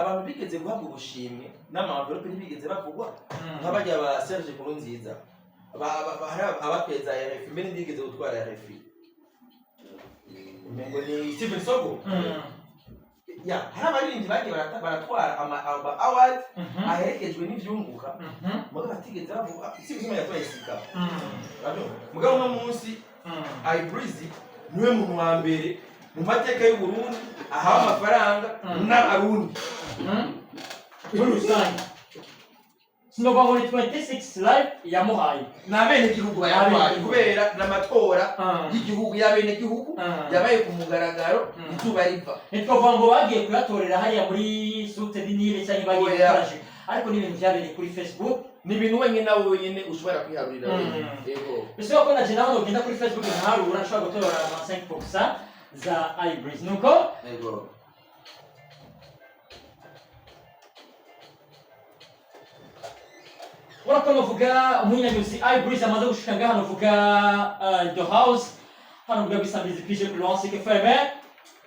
abantu bigeze guhabwa ubushimwe n'amavelope ntibigeze bavugwa nk'abajya ba Serge Nkurunziza abapeza RFI mbere ndigeze gutwara RFI ngo ni Steven Sogo ya hari abaririmbyi bagiye baratwara ama award aherekejwe n'ivyunguka mugabo batigeze bavuga isibizima yatwaye sika mugabo no munsi iBreezy niwe muntu wa mbere mu mateka y'u Burundi aha amafaranga n'abarundi muri rusange sinova muri 26 live yamuhaye nabene gihugu yabaye kubera n'amatora y'igihugu yabene gihugu yabaye ku mugaragaro izuba riva nitwavuga ngo bagiye kuyatorera hariya muri Soute d'Inile cyangwa bagiye gukaraje ariko n'ibintu byabereye kuri Facebook ni ibintu wenyine nawe wenyine ushobora kwiharurira yego bise ko naje naho ugenda kuri Facebook ntarura nshobora gutora 5% za iBreezy nuko yego urako novuga umunyanyuzi iBreezy amaze gushika ngaha novuga The House hano bwa bisambizi pije ku Lancé FM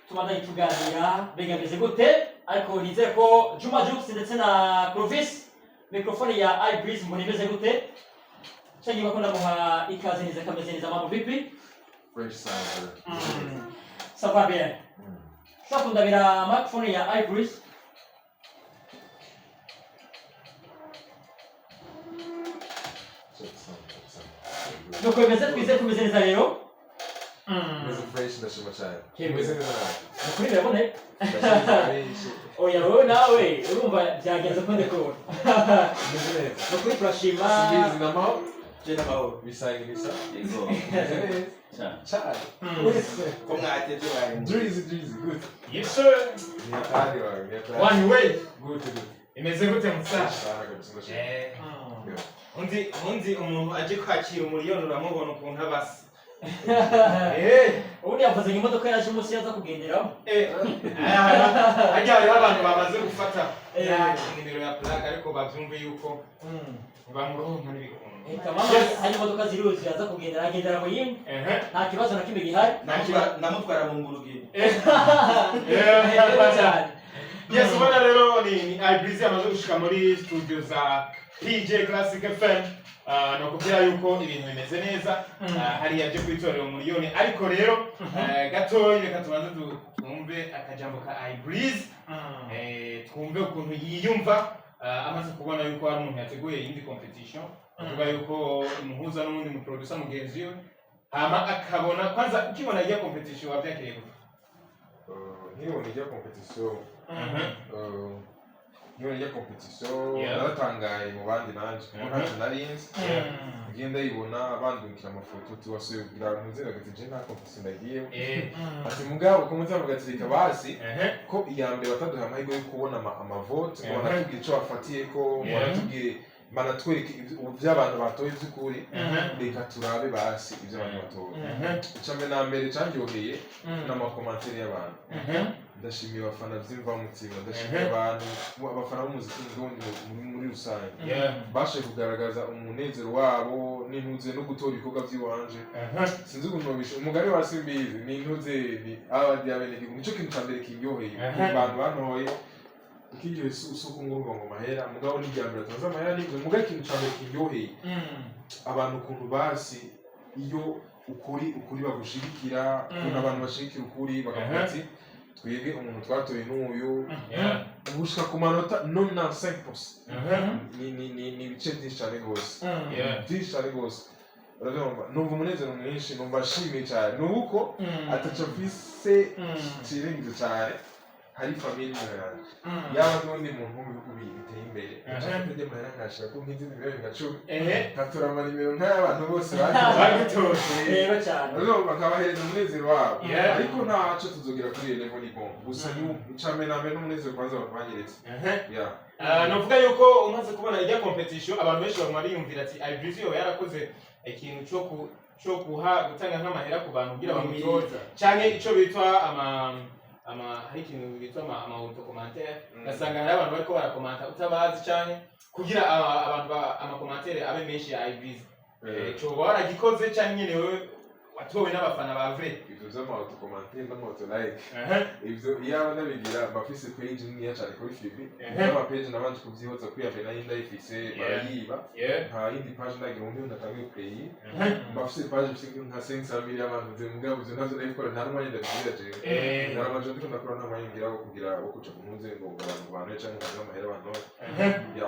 tumadanye tuganira begameze gute ariko nize ko Juma Jux ndetse na Clovis microphone ya iBreezy mbona imeze gute cyangwa bakunda muha ikaze neza kameze neza mambo vipi fresh sound ça va bien ça kundabira microphone ya iBreezy nuko bimeze twize kumeze neza rero meze fresh ndashima cyane Kimeze neza nukuri birabone oya wowe nawe urumva byagenze ko ndekubona meze neza nukuri turashima sibizi n'amahoro jena mahoro bisange bisa yego meze neza cyane ko mwateze bari Drizzy good Yes sir. ni atari wawe ni atari One way. good Imeze gute mutsa? sana kabisa ndashima Undi umuntu aje kwakira umuriyoni uramubona ukuntu abasa. ubundi yavuze ngo imodoka yaje umunsi yaza kugenderaho Hajya hariho abantu bamaze gufata nimero ya plaque ariko bavyumve yuko bamuronka n'ibikunda. mama hari imodoka ziruzi yaza kugendera agendera mu yimwe nta kibazo na kimwe gihari namutwara mu ngurugiro cyane Yes, ubona rero ni iBreezy amaze gushika muri studio za PJ Classic FM. No kubwira yuko ibintu bimeze neza hari yaje kwitorera umuriyoni ariko rero gatoyi reka tubanze twumve akajambo ka iBreezy twumve ukuntu yiyumva amaze kubona yuko hari umuntu yateguye indi competition avuga yuko umuhuza n'undi mu producer mugenzi we hama akabona kwanza ukibona iyo competition wavyakiriye gute nkibona ijya competition nkibona ijya competition naratangaye mu bandi nanje kuko ntacyo narinzi ngenda yibona bandungikira amafoto tuwasuye kugira ngo nzira gati je nta competition ndagiye ati mugabo ko muzavuga gatsirika basi ko iya mbere bataduha amahirwe yo kubona amavote ngo banatubwire icyo bafatiye ko banatubwire banatwereke iby'abantu batoye by'ukuri reka turabe basi iby'abantu batoye icambe na mbere candyoheye n'amakomantere y'abantu ndashimiye abafana by'imvamutima ndashimiye abantu abafana b'umuziki ndundi muri rusange bashoboye kugaragaza umunezero wabo n'intuze no gutora ibikorwa by'iwanje sinzi ukuntu babishe umugari wa simbizi n'intuze ni abadi abenegihugu nicyo kintu cya mbere kindyoheye abantu bantoye ikigiye usuku ngurwa ngo mahera mugabo n'ijyambere taza mahera n'ibyo mugabo ikintu cya mbere kindyoheye abantu ukuntu basi iyo ukuri bagushigikira ukuntu abantu bashigikira ukuri bakavuga ati twebwe umuntu twatoye n'uyu gushika ku manota 95% ni ibice byinshi cyane rwose byinshi cyane rwose urabyumva numva umunezero mwinshi numva nshimiye cyane nuko ataco mfise kirengeje cyane hari famille n'umuryango yaba n'undi muntu mu bihugu biteye imbere ndetse mahera nkashira ko nk'izindi miliyoni nka 10 nkatura amanimero nk'abantu bose bagitose rero cyane rero bakabahereza umunezero wabo ariko ntaco tuzogira kuri iyo level ni bon gusa ni ucame na mbere n'umunezero kwanza bakubanyeretse novuga yuko umaze kubona ijya competition abantu benshi bamwariyumvira ati iBreezy yo yarakoze ikintu cyo gutanga nk'amahera ku bantu kugira bamutoza cyane ico bitwa hari ikintu bitwa auto commentaire nasanga hari abantu bariko barakomanta utabazi cyane kugira abantu amakomantere abe menshi ya iBreezy cyo baragikoze cyane nyene wewe atowe n'abafana ba vrai ivyo vy'amaauto commentaire n'amaauto like ivyo iyo aba nabigira bafise page niniya cane kuri Fibi ama page nabanje kuvyihoza kuri Avena y'indayifise barayiba nta yindi page ndagira undi ndatangiye play bafise page ifise nka 500,000 y'abantu mugabo ivyo navyo ndabikora nta n'umwanya ndabigira jewe naramaje ndiko ndakora nta mwanya ngira wo kugira wo kuja kumuze ngo abantu canke amahera abantu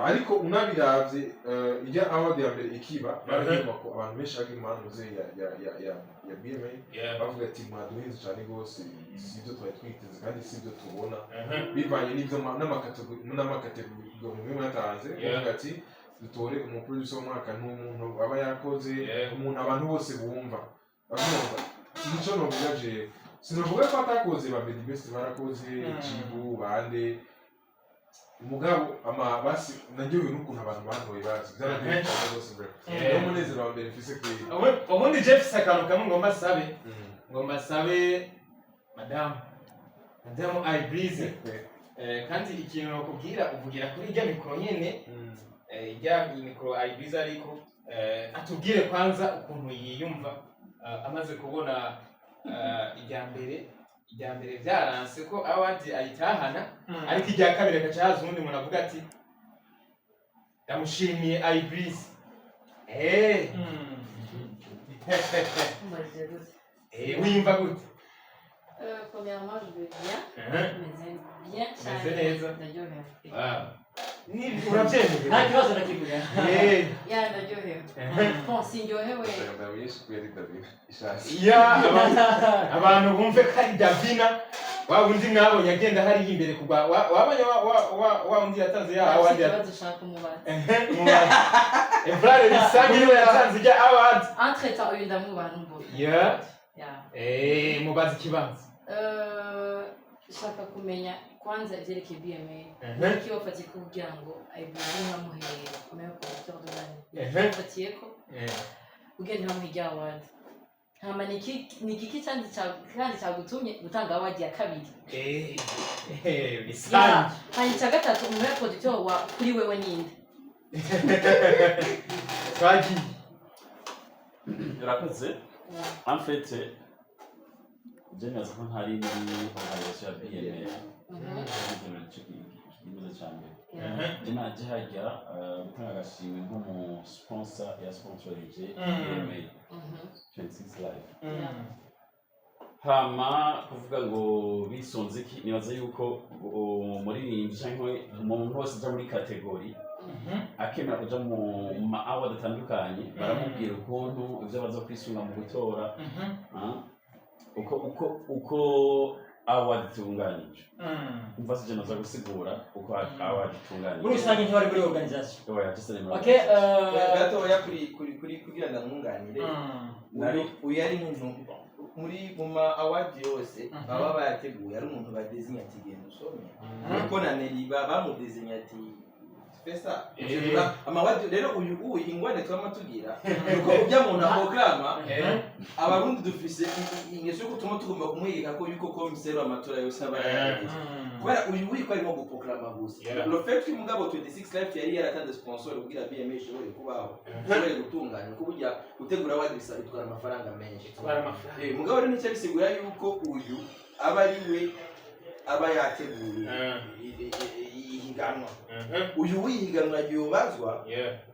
ariko unabiravye ijya award ya mbere ikiba barahema ko abantu benshi bagira impano ze ya BMA bavuga ati mwaduhinze cyane gose sivyo twari twiteze kandi sivyo tubona bivanye n'ivyo n'amakategori mwe yatanze bavuga ati dutore umuproducer w'umwaka n'umuntu aba yakoze umuntu abantu bose bumva bavuga nico novuga je sinovuga ko atakoze ba Bedi Best barakoze Chibu bande umugabo ama basi naryohewe n'ukuntu abantu bantoye bazi byaragiye cyane gose bro no munezero wa mbere mfise kuri ubundi Jeff Sakano kamwe ngomba sabe madame Ibreeze kandi ikintu nakubwira uvugira kuri ijya mikoro nyene ijya mikoro Ibreeze ariko atubwire kwanza ukuntu yiyumva amaze kubona ijya mbere byaranse ko award ayitahana ariko ijya kabiri gaca haza undi umuntu avuga ati ndamushimiye Ibreeze wiyumva gute? Premièrement, je vais bien, mais urabyemeye nta kibazo nakiguya ndaryohewe bon sindyohewe abantu bumve ko ari Davina wa wundi mwabonye agenda hariya imbere kugwa wabonye wa wundi yatanze ya award dushaka umubazi Evrare Bisangi niwe yatanze ijya award entre-temps uyu ndamubana mbo mubazi ikibanza shaka kumenya kwanza ivyerekeye BMA iki wafatiye kugira ngo Ibreeze nkamuhereye meilleur producteur de l'année yafatiyeko ugende nkamuhirya award hama nikiki kandi cyagutumye gutanga award ya kabiri Bisangi hanyuma cya gatatu meilleur producteur wa kuri wewe ninde twagiye urakoze en fait je nazo ko ntari muri organisation ya BMA ikibazo cyane naje hajya gutanga agashimwe nk'umu sponsor ya sponsorije BMA 26 live hama kuvuga ngo bisonze ki nibaza yuko muri rindi cyangwa umuntu wese uja muri category akemera kuja mu ma award atandukanye baramubwira ukuntu ivyo baza kwisunga mu gutora uko award tunganije umva sije naza gusigura uko award tunganije muri rusange ntibari muri organisation oya just remember okay gatoya kuri kugira ngo nkunganire uyu ari umuntu muri mu ma award yose baba bayateguye ari umuntu badesigna ati genda usome kuko na Neri bamudesigna ati pesa amawadi rero uyu ingwane twamatugira uko ujya mu na programa abarundi dufise ingeso ko tuma tugomba kumwiga ko yuko komisero amatora yose abaye kubera uyu wiko arimo guprograma gusa le fait que mugabo 26 life yari yaratanze sponsor kugira BMA ishobore kubaho ishobore gutunganya ko burya gutegura awadi bisaba bitwara amafaranga menshi mugabo rero nicyo bisigura yuko uyu aba ari we aba yateguye ihiganwa uyu wihiganwa yobazwa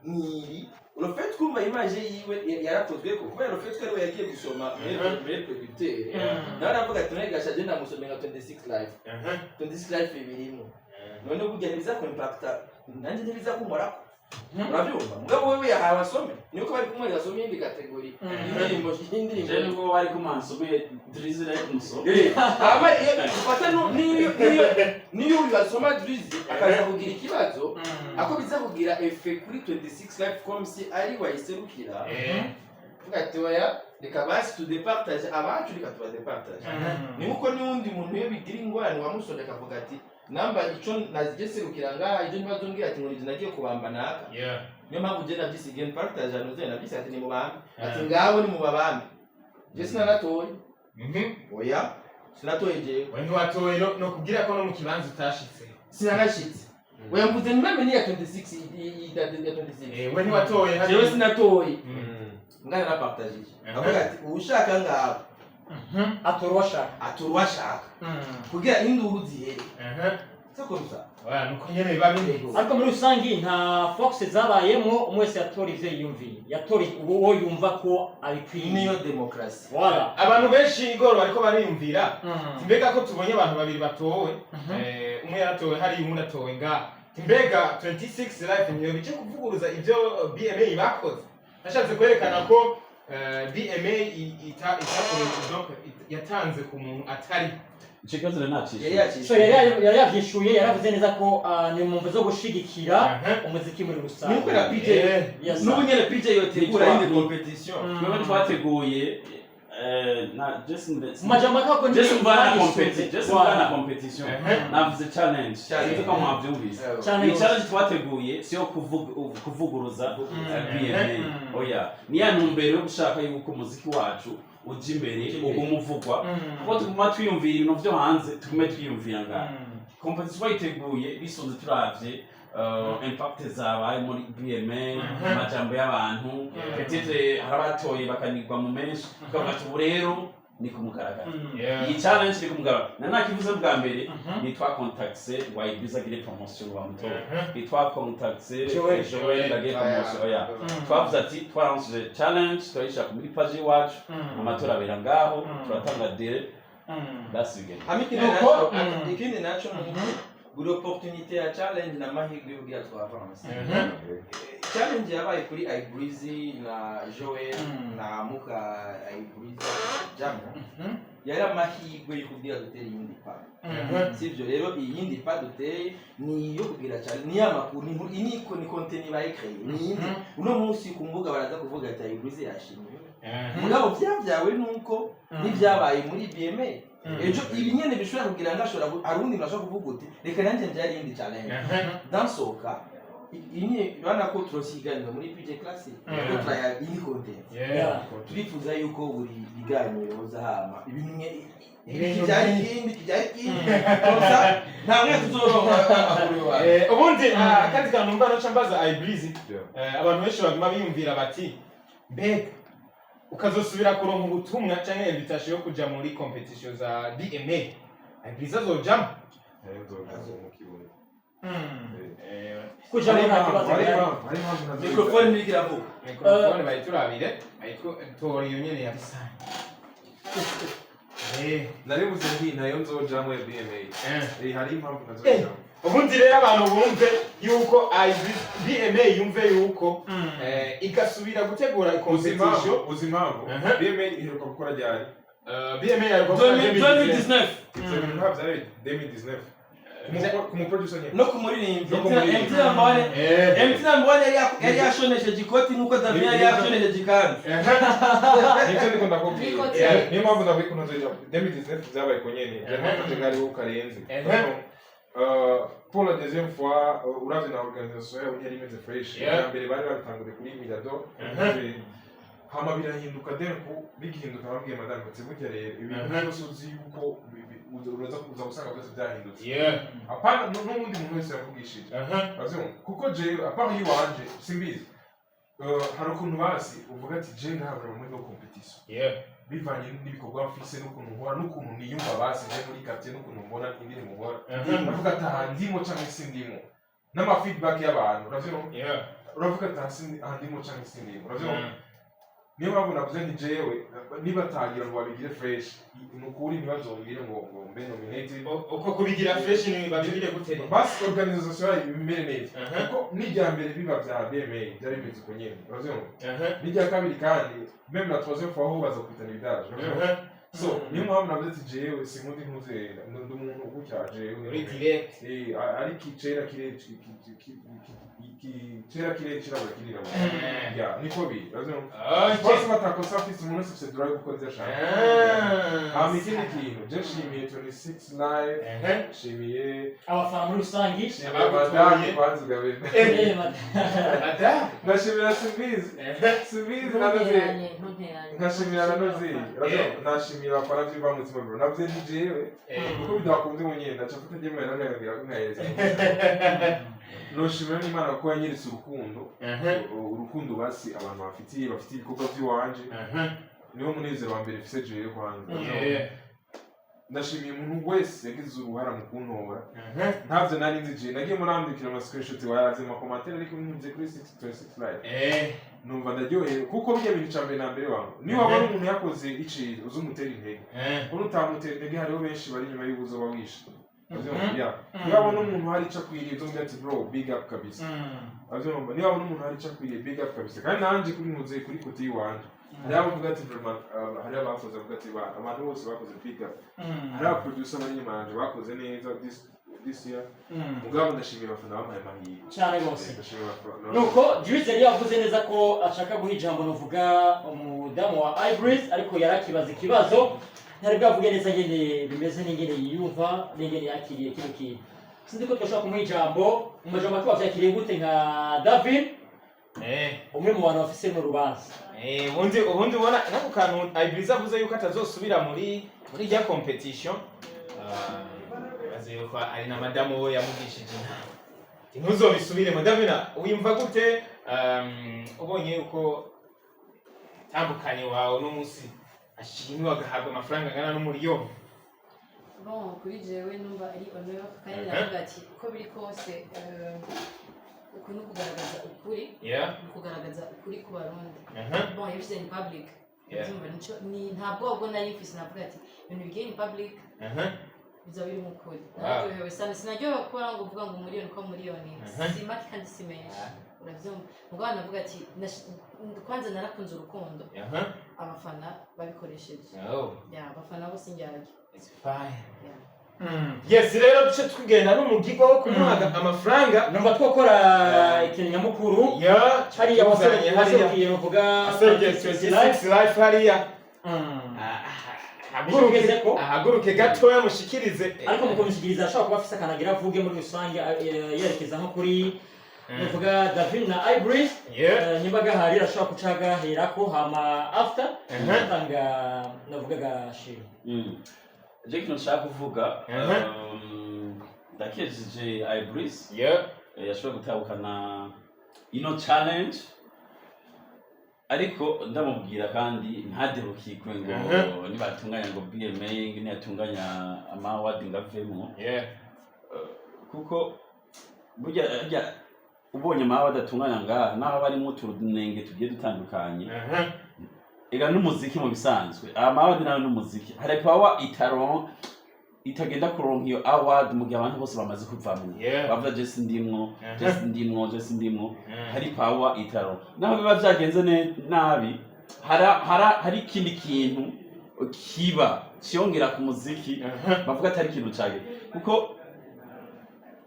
niri urofete kumva image yiwe yarakozwe ko kubera urofete ko yagiye gusoma muri producteur naravuga ati nega shaje ndamusomera 26 live 26 live ibirimo none burya biza ko impacta nanje ntibiza kumora urabyumva mugabo wewe yahawe asome niko bari kumwe gasomye indi category indirimbo je ngo bari kumansome Drizzy like muso ama fata niyo yasoma Drizzy akaza kugira ikibazo ako biza kugira effect kuri 26 live comme si ari wayiserukira tugatoya reka basi tu départage abacu reka tu départage ni uko n'undi muntu yo bigira ingwani wamusonde akavuga ati namba ico nazigeserukira ngaha ijo nibazo ngira ati ngo nagiye kubamba naka niyo mpamvu je nabyisigiye partage anoze nabyise ati ni mu bambi ati ngaho ni mu babambi je sinaratoye oya sinatoye je wewe watoye no kugira ko no mu kibanza utashitse sinarashitse oya mvuze nimeme ni ya 26 wewe watoye jewe sinatoye ngana na partage avuga ati ushaka ngabo aturwashaka kugira induru zihere sako rusa nuko nyene biba bimeze ariko muri rusangi nta fox zabayemo umwe wese yatora ivyo yiyumviye yatora uwo yumva ko abikwiye niyo demokrasi voilà abantu benshi igoro bariko bariyumvira mbega ko tubonye abantu babiri batowe umwe yaratowe hari umuntu atowe nga mbega 26 life niyo bice kuvuguruza ivyo BMA bakoze nashatse kwerekana ko BMA yatanze ku muntu atari icyo kibazo rero so yari yavyishuye yaravuze neza ko ni mu mvu zo gushigikira umuziki muri rusange nuko na PJ n'ubu nyene PJ yotegura indi competition twebwe twateguye na majambo kako ni na competition navuze challenge sinzi ko mwavyumvise challenge twateguye siyo kuvuguruza BMA oya ni ya ntumbero yo gushaka yuko umuziki wacu uja imbere ugumuvugwa kuko tuguma twiyumvira ibintu vyo hanze tugume twiyumvira ngaha competition twayiteguye bisunze turavye impact zabaye muri BMA amajambo y'abantu petite harabatoye bakanigwa mu menshi tukavuga ubu rero ni kumugaragara iyi challenge ni kumugaragara nanakivuze bwa mbere ni twa contactse wayibiza gire promotion wa mutora ni twa contactse Joel ndage promotion ya twavuze ati twaranze challenge turayisha muri page yacu amatora abera ngaho turatanga deal basige ikindi naco buri opportunité ya challenge na mahirwe yo kugira twavanse challenge yabaye kuri Ibreezy na Joel na muka Ibreezy jambo yari amahirwe yo kugira dutera iyindi pa sivyo rero iyindi pa duteye ni yo kugira challenge ni amakuru ni content bayikeye ni uno munsi ku mbuga baraza kuvuga ati Ibreezy yashimye mugabo vyavyawe nuko n'ivyabaye muri BMA ejo ibinyene bishobora kugira ngashobora arundi nashaka kuvuga uti reka nanje njari indi challenge dansoka ini bana ko turosiganira muri PJ Classic ko traya ini content turifuza yuko buri biganiro zahama ibintu kijyanye kosa ntamwe tuzoronka ubundi kandi kantu mbana chambaza Ibreezy abantu benshi baguma biyumvira bati mbega ukazosubira kuronka ubutumwa canke invitation yo kuja muri competition za BMA Ibreezy azojamo kuja muri mikrofone nigiravuga mikrofone bayiturabire tori yo nyene ya bisana naribuze nti nayo nzojamwe BMA hari impamvu nazojamwe ubundi rero abantu bumve yuko BMA yumve yuko igasubira gutegura competition uzimpamvu BMA iheruka gukora ryari BMA yaruka 2019 ibintu ntabyo 2019 kumuproducer nyine no kumuririmba MT Mbone yari yashonesheje ikoti nuko David yari yashonesheje ikanzu nicyo ndiko ndakubwira niyo mpamvu ndabikunda nzoja 2019 byabaye ko nyene byamaze ngari ho karenze pour la deuxième fois uravye na organisation yawe yari imeze fresh ya mbere bari babitanguriye kuri Mirador hama birahinduka denko bigihinduka babwiye madame ati burya rero ibintu byose uzi yuko uraza kuza gusanga byose byahindutse apana n'ubundi muntu wese yakugishije kuko je apart yiwanje simbizi hari ukuntu basi uvuga ati je ndahabura muri no competition bivanye n'ibikorwa mfise n'ukuntu nkora n'ukuntu niyumva basi je muri quartier n'ukuntu mbona ibiri mu nkora ndavuga ati ndimo cyangwa sindimo n'ama feedback y'abantu uravuga ati ndimo cyangwa sindimo niyo mpamvu navuze nti jewe nibatangira ngo babigire fresh nukuri ntibazongire ngo mbe nominated uko kubigira fresh ni babigire gute basi organisation yayo imere neza kuko n'ijya mbere biba bya BMA byari bimeze uko nyene uravyumva n'ijya kabiri kandi même la troisième fois aho baza kwitana ibidaje so niyo mpamvu navuze ati jewe sinkunda intuze ndi umuntu gutya jewe uri direct ari kicera kirabura kirira ya niko bi bose batakosa afise umuntu wese afise drive kuko ndashaka ikindi kintu je nshimiye 26 live nshimiye abafana muri rusangi abadamu kwanza gabiri ndashimira Simbizi nkashimira na Nozi nashimira abafana by'Iva Mutima bro navuze ni jewe kuko bidakunze mu nyenda cyo kutagemera n'agagira nkayeza noshimira n'Imana ko yanyeretse urukundo basi abantu bafite ibikorwa by'iwanje niwo munezero wa mbere mfise jewe kwanza ndashimiye umuntu wese yagize uruhara mu kuntora ntavyo nari nzi je nagiye murandikira ama screenshot waraze mu commentaire ariko nkunze kuri 626 live numva ndaryohewe kuko bijya bintu cyambere na mbere wangu ni wabona umuntu yakoze icizo uzumutera intege umuntu utamutera intege hariho benshi bari nyuma y'ubuzo bawisha niwabona umuntu hari ico akwiriye uzombwira ati bro big up kabisa avyumva niwabona umuntu hari ico akwiriye big up kabisa kandi nanje kuri nkuze kuri kote yiwanje hari abavuga ati hari abakoze avuga ati abantu bose bakoze big up hari abaproducer bari nyuma yanje bakoze neza this year mugabo ndashimira abafana bampaye amahirwe cyane rwose nuko Jules yari yavuze neza ko ashaka guha ijambo novuga umudamu wa Ibreeze ariko yarakibaza ikibazo ntari bwavuge neza ngene bimeze n'ingene yiyumva n'ingene yakiriye kino kintu sinzi ko twashobora kumuha ijambo mu majambo twavyakiriye gute nka David umwe mu bantu bafise mu rubanza ubundi ubona nako kantu Ibreeze avuze yuko atazosubira muri rya competition yuko ari na madamu we yamugishije ntuzobisubiremo. Davina wimva gute ubonye yuko tambukanye wawe n'umunsi ashimwe agahabwa amafaranga angana n'umuriyoni? Bon, kuri jewe numva ari honor kandi navuga ati uko biri kose uko no kugaragaza ukuri kugaragaza ukuri ku Barundi. Bon, yabishyize in public ni ntabwo ubwo nari mfise navuga ati ibintu bigiye in public bizaba biri mu kuri. Naryohewe sana sinaryohewe kubona ngo uvuga ngo umuriyoni ko umuriyoni si make kandi si menshi uravyumva mugabo navuga ati kwanza narakunze urukundo abafana babikoresheje abafana bose njyaryo. It's fine. Yes, rero duce twigenda n'umugirwa wo kumuhaga amafaranga numva twakora ikintu nyamukuru hari abasore hariya bavuga 26 life hariya ahaguruke gatoya mushikirize ariko mukomushikiriza ashobora kuba afise akanagira avuge muri rusange yerekeza nko kuri nuvuga David na Ibreeze nimbaga hari ashobora kucaga herako hama after tanga navuga gashiro je kintu nshaka kuvuga ndakejeje Ibreeze yashobora gutahukana ino challenge ariko ndamubwira kandi ntaderukikwe ngo nibatunganya ngo BMA ngene yatunganya ama award ngavemo kuko burya ubonye ama award atunganya ngaha naho bari mu turunenge tugiye dutandukanye ega n'umuziki mu bisanzwe ama award nayo n'umuziki hari power itagenda kuronka iyo award mu gihe abantu bose bamaze kuvamwe bavuga Jesse ndimwo hari power itaro naho biba byagenze nabi hari ikindi kintu kiba cyongera ku muziki bavuga atari ikintu cyage kuko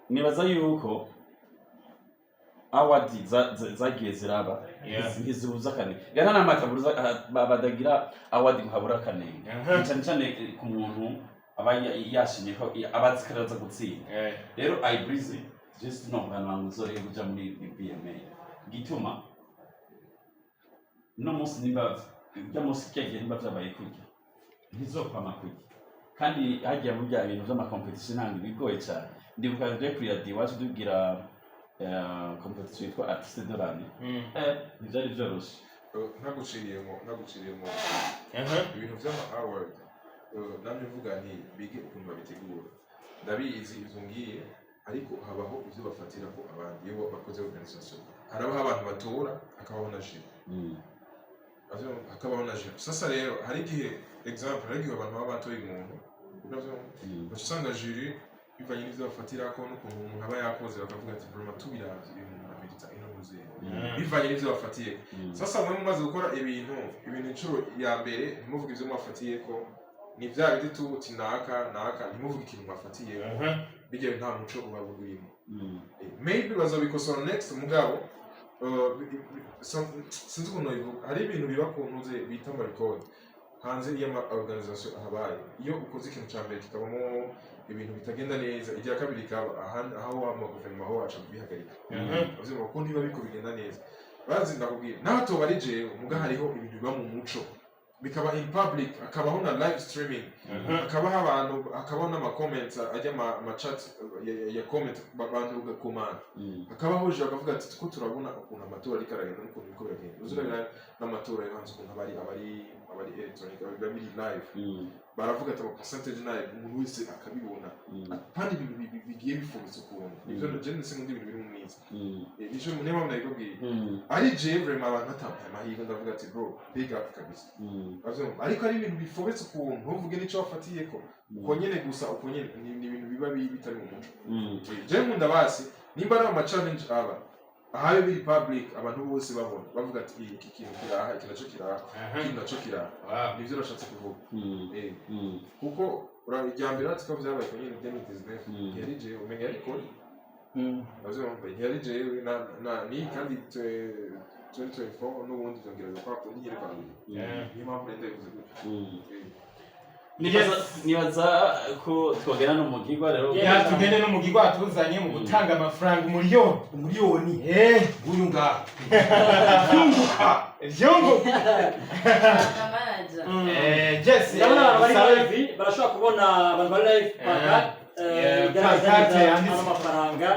nibaza yuko award zagiye ziraba ntizibuza kane yana namakabuza badagira award nkabura kane cyane ku muntu aba yashimye ko abazikaraza gutsinda rero Ibreeze just no mwana wanzore kuja muri BMA gituma no musi nimba byamusi kege nimba byabaye kurya ntizokwama kurya kandi hagiye mu bya bintu by'ama competition nandi bigoye cyane ndibuka je kuri radio wacu dugira competition yitwa artiste de l'année bizari byoroshe ntaguciriyemo ibintu by'ama award namwe mvuga nti bige ukuntu babitegura ndabizi izo ngiye ariko habaho ivyo bafatira ko abandi iyo bakoze organisation harabaho abantu batora akabaho na jiri hakabaho na jiri sasa rero hari igihe example hari igihe abantu baba batoye umuntu usanga jiri bivanye n'ivyo bafatira ko n'ukuntu umuntu aba yakoze bakavuga ati vraiment tubiravye ibintu namerita ino muzehe bivanye n'ivyo bafatiye sasa mwe mumaze gukora ibintu incuro ya mbere ntimuvuga ivyo mwafatiye ko ni vya bindi tubuti naka ntimuvuga ikintu mwafatiye bijya nta muco uba burimo maybe bazobikosora next mugabo sinzi ukuntu bivuga hari ibintu biba ku ntuze bita record hanze y'ama organisation ahabaye iyo ukoze ikintu cya mbere kikabamo ibintu bitagenda neza ijya kabiri kaba aho wa guverinoma aho waca bihagarika uzima ko niba biko bigenda neza bazi ndakubwira naho to bari jewe muga hariho ibintu biba mu muco bikaba in public, akabaho na live streaming, akabaho abantu, akabaho n'ama comments ajya ma chat ya comment abantu ugakomana, akabaho je bakavuga ati ko turabona ukuntu amatora ari karagenda n'ukuntu biko biragenda, uzurabira n'amatora y'abantu ukuntu abari electronic bari live, baravuga ati percentage nayo umuntu wese akabibona, kandi ibintu bigiye bifubutse ukuntu ivyo no je ndetse ibintu biri mu mwiza, nico munema munayibabwiye ari je vraiment abantu atampaye amahirwe ndavuga ati bro big up kabisa, ariko ari ibintu bifobetse ukuntu ntuvuge nico wafatiyeko uko nyene gusa, uko nyene ni ibintu biba bitari mu muco. Je nkunda basi nimba ari ama challenge aba ahaye biri public, abantu bose babona bavuga ati iki kintu kiraha, iki naco kiraha, iki naco kiraha, nivyo nashatse kuvuga. Kuko urabijyambira ati ko vyabaye ko nyene 2019 yari je umenya ariko yari je na ni kandi 2024 n'ubundi byongera kwa ko nyine kwa ni mpamvu nenda bivuze nibaza ko twogera no mu gigwa rero tugende no mu gigwa tuzanye mu gutanga amafaranga umuriyoni uyu ngaha vyunguka Jesse ndabona abantu bari live barashobora kubona abantu bari live pankarte amafaranga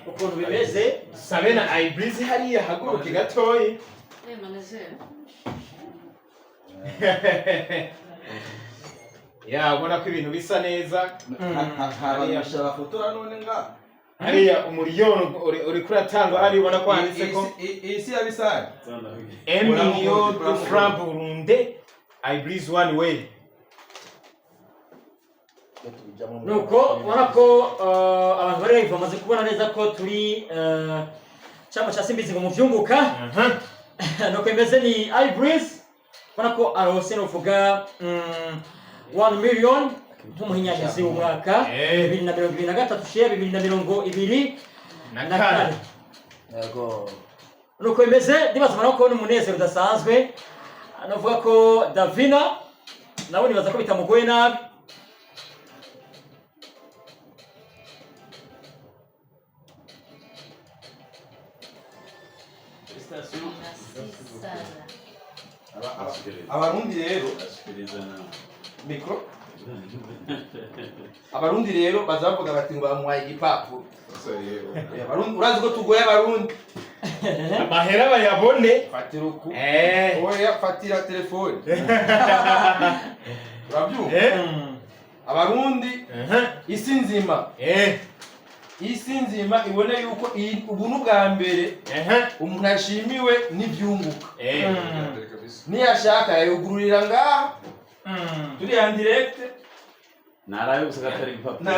ukuntu bimeze, sabe na iBreeze hariya haguruke gatoyi ya ubona ko ibintu bisa neza, harabasha bafotora none ngaha hariya umuriyoni uri kuratangwa hari ubona ko handitse ko isi yabisari 1 million de francs burundais iBreeze one way. nuko ubona ko abantu bari live bamaze kubona neza ko turi cyangwa cya Simbizi ngo muvyunguka, nuko imeze ni iBreeze, ubona ko arose novuga 1 million nk'umuhinyagizi w'umwaka 2023 share 2024. yego nuko imeze ndibaza ko n'umunezero udasanzwe, navuga ko Davina nawe nibaza ko bitamugoye nabi. abarundi rero mikro abarundi rero bazavuga bati ngo bamuhaye igipapuro, abarundi urazi ko tugoye abarundi amahera bayabone fatira uku oya fatira telefone urabyumva abarundi isi nzima ibone yuko ubuntu bwa mbere umuntu ashimiwe n'ivyunguka, niyashaka yayugururira ngaha turi en direct narayo usakatari ibipapuro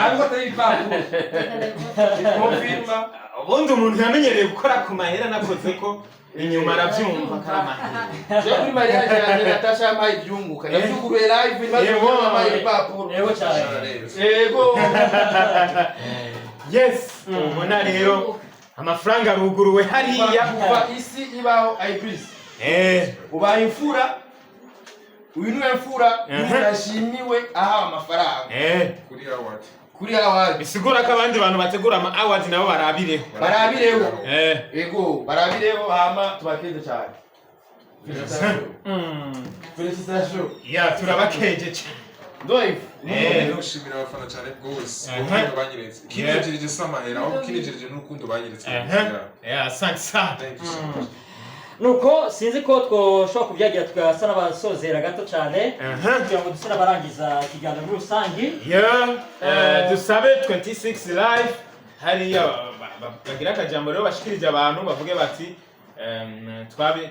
confirma ubundi umuntu yamenyereye gukora ku mahera nakoze ko inyuma aravyumva karamahera je kuri mariage yanjye Natasha yamaye ivyunguka navyuguruye live imaze yamaye ibipapuro yego yes ubona rero amafaranga aruguruwe hariya kuva isi ibaho iBreeze ubaye imfura, uyu niwe mfura yashimiwe aha amafaranga kuri award bisigura ko abandi bantu bategura ama award nabo barabireho yego barabireho hama tubakeze cyane felicitation ya turabakeje cyane ndoifu Nushimira abafana cyane rwose urukundo banyeretse, kinejereje samahera aho kinejereje n'urukundo banyeretse. asante sana. nuko sinzi ko twoshobora kubyagira tugasa n'abasozera gato cyane kugira ngo duse n'abarangiza ikiganiro muri rusange. Dusabe 26 live hariya bagira akajambo rero bashikirije abantu bavuge bati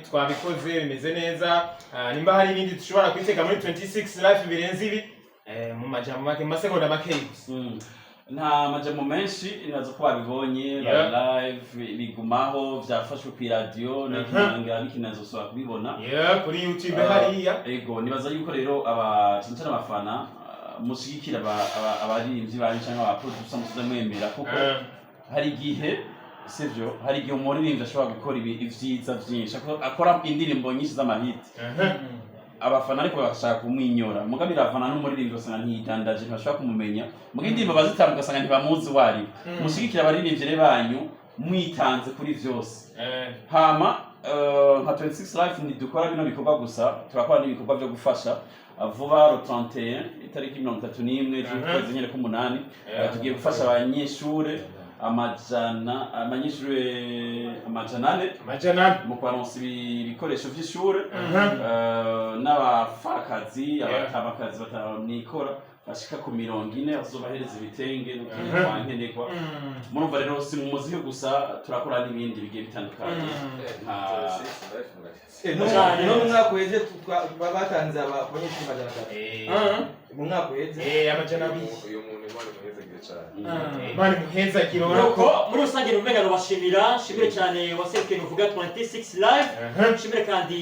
twabikoze bimeze neza, nimba hari ibindi dushobora kwitega muri 26 live birenze ibi mu majambo make masegonda make nta majambo menshi nazo ko babibonye live bigumaho byafashwe ku radio n'ikimanga n'ikinazo so kubibona kuri YouTube hariya. Ego nibaza yuko rero cyane abafana mushigikira abaririmbyi bari cyangwa abaproducer musuza mwemera kuko hari igihe sivyo hari igihe umuririmbyi ashobora gukora ivyiza byinshi akora indirimbo nyinshi z'amahit abafana ariko bashaka kumwinyora mugabe ravana n'umuririmbyi usanga ntiyitandaje ntashaka kumumenya muga indirimbo bazitambuka usanga ntibamuzi wari mushigikira abaririmbyi banyu mwitanze kuri vyose hama nka 26 life ntidukora bino bikorwa gusa turakora n'ibikorwa byo gufasha vuba ro 31 itariki 31 z'ukwezi nyene k'umunani tugiye gufasha abanyeshure amajana ane mu kwaronsa ibikoresho vy'ishure n'abafakazi abatamakazi batanikora bashika ku 40 bazobahereza ibitenge n'ubwankenerwa murumva rero si mu muziki gusa turakora n'ibindi bigiye bitandukanye no mwaka weze batanze abanyeshuri majana 3 mu mwaka weze amajana 2 uyu muntu Imana muhezagire cyane Imana muhezagire nuko muri rusange rumenga rubashimira shimire cyane waserukiye uvuga 26 live shimire kandi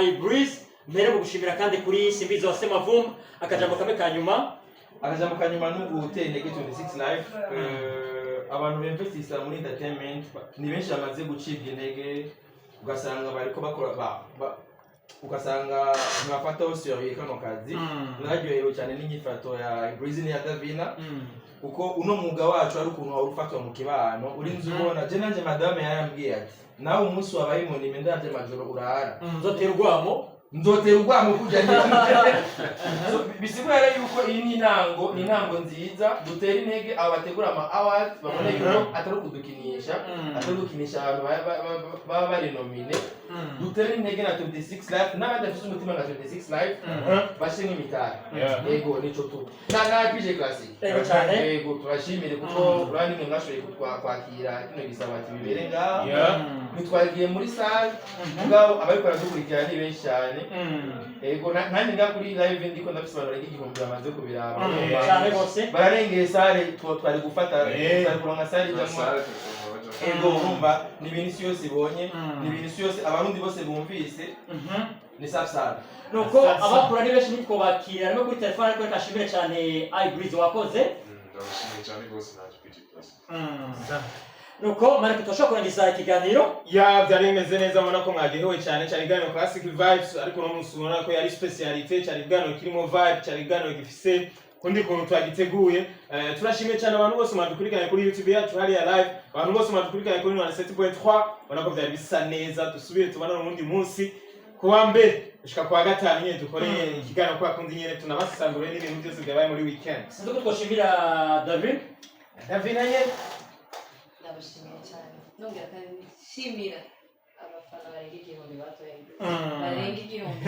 iBreeze mbere mu gushimira kandi kuri Simbizi wa Semavumba akajambo kamwe kanyuma n'ugutera intege 26 live abantu bemvesisa muri entertainment ni benshi bamaze gucibwa intege ugasanga bariko bakora ugasanga ntibafata hose yawe kano kazi nararyohewe cyane n'inyifato ya iBreeze ya Davina kuko uno mwuga wacu ari ukuntu wari ufatwa mu kibano uri nzi ubona je nanje madame yarambwiye ati nawe umunsi wabaye mu nime ndavye majoro urara nzotera urwamo kujya bisigura rero yuko iyi ni intango nziza dutera intege abo bategura ama awards babone yuko atari kudukinisha abantu baba bari nomine dutera intege na 26 live n'abadafite umutima na 26 live bashinga imitari yego nico tu na PJ Classic yego turashimire kuko urani mwe mwashoboye kwakira kino gisabati bibere ngaho nitwagiye muri salle ngabo ababikora dukurikira ni benshi cyane yego nanjye nga kuri live ndiko ndabisobanura igihumbi bamaze kubiraba cyane bose bararengeye salle twari gufata twari kuronka salle jamwe yego urumva ni ibintu yose ibonye ni ibintu yose abarundi bose bumvise ni safi nuko abakura ni benshi nitwo bakira ariko kuri telefone ariko kashimire cyane iBreeze wakoze ndabashimiye cyane rwose naje PG Plus nuko mareke twashobora kurangiza ikiganiro byari bimeze neza ubona ko mwagehewe cyane ikiganiro classic vibes ariko no munsi ubona ko yari speciality ikiganiro kirimo vibe ikiganiro gifise kundi kuntu twagiteguye turashimiye cyane abantu bose mwadukurikiranye kuri YouTube yacu hariya live abantu bose mwadukurikiranye kuri 97.3 ubona ko byari bisa neza dusubire tubana no mundi munsi kuwa mbere ushika kwa gatanu nyine dukoreye ikiganiro kwa kundi nyine tunabasangure n'ibintu byose byabaye muri weekend sinzi ko twoshimira David nyine ndabashimiye cyane nongera kandi nshimira abafana barenga igihumbi batoye barenga igihumbi